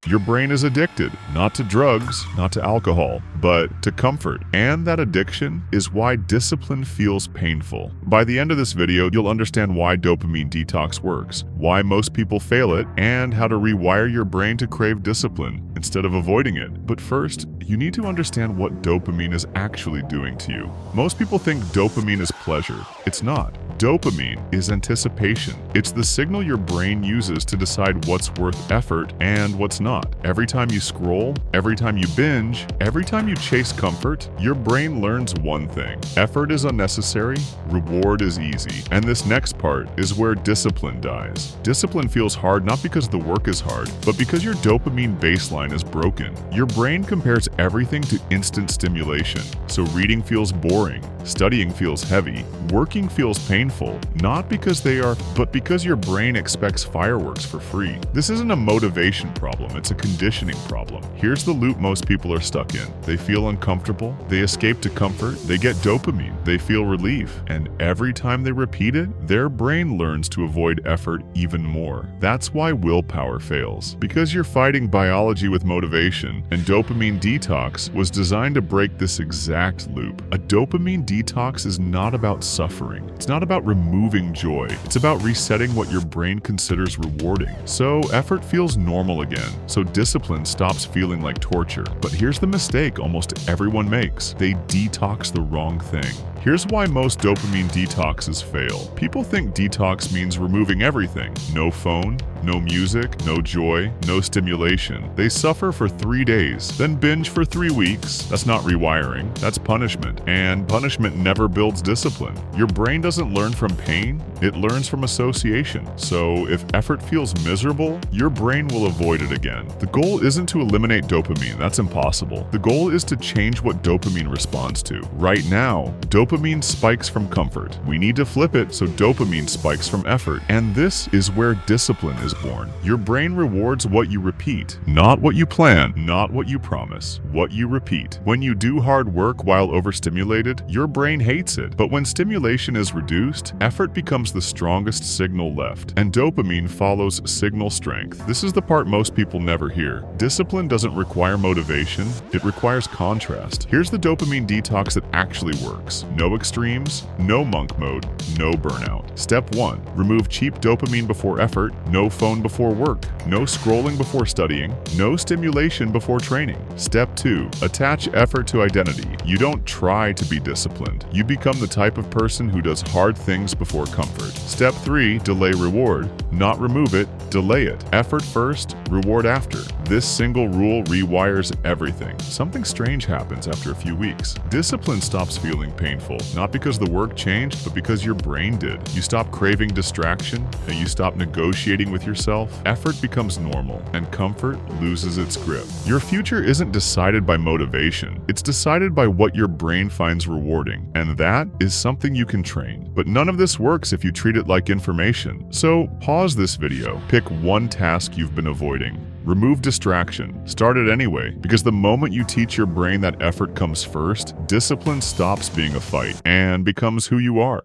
Your brain is addicted, not to drugs, not to alcohol, but to comfort. And that addiction is why discipline feels painful. By the end of this video, you'll understand why dopamine detox works, why most people fail it, and how to rewire your brain to crave discipline instead of avoiding it. But first, you need to understand what dopamine is actually doing to you. Most people think dopamine is pleasure. It's not. Dopamine is anticipation. It's the signal your brain uses to decide what's worth effort and what's not. Every time you scroll, every time you binge, every time you chase comfort, your brain learns one thing. Effort is unnecessary, reward is easy. And this next part is where discipline dies. Discipline feels hard not because the work is hard, but because your dopamine baseline is broken. Your brain compares everything to instant stimulation. So reading feels boring, studying feels heavy, working feels painful, not because they are, but because your brain expects fireworks for free. This isn't a motivation problem, it's a conditioning problem. Here's the loop most people are stuck in. They feel uncomfortable, they escape to comfort, they get dopamine, they feel relief, and every time they repeat it, their brain learns to avoid effort even more. That's why willpower fails. Because you're fighting biology with motivation, and dopamine detox was designed to break this exact loop. A dopamine detox is not about suffering. It's not about removing joy. It's about resetting what your brain considers rewarding. So effort feels normal again. So discipline stops feeling like torture. But here's the mistake almost everyone makes. They detox the wrong thing. Here's why most dopamine detoxes fail. People think detox means removing everything. No phone, no music, no joy, no stimulation. They suffer for 3 days, then binge for 3 weeks. That's not rewiring, that's punishment. And punishment never builds discipline. Your brain doesn't learn from pain, it learns from association. So if effort feels miserable, your brain will avoid it again. The goal isn't to eliminate dopamine, that's impossible. The goal is to change what dopamine responds to. Right now, dopamine spikes from comfort. We need to flip it so dopamine spikes from effort. And this is where discipline is born. Your brain rewards what you repeat, not what you plan, not what you promise, what you repeat. When you do hard work while overstimulated, your brain hates it. But when stimulation is reduced, effort becomes the strongest signal left, and dopamine follows signal strength. This is the part most people never hear. Discipline doesn't require motivation, it requires contrast. Here's the dopamine detox that actually works. No extremes, no monk mode, no burnout. Step 1. Remove cheap dopamine before effort, no phone before work, no scrolling before studying, no stimulation before training. Step 2. Attach effort to identity. You don't try to be disciplined. You become the type of person who does hard things before comfort. Step 3. Delay reward. Not remove it, delay it. Effort first, reward after. This single rule rewires everything. Something strange happens after a few weeks. Discipline stops feeling painful, not because the work changed, but because your brain did. You stop craving distraction, and you stop negotiating with yourself. Effort becomes normal, and comfort loses its grip. Your future isn't decided by motivation. It's decided by what your brain finds rewarding, and that is something you can train. But none of this works if you treat it like information. So pause this video. Pick one task you've been avoiding. Remove distraction. Start it anyway, because the moment you teach your brain that effort comes first, discipline stops being a fight and becomes who you are.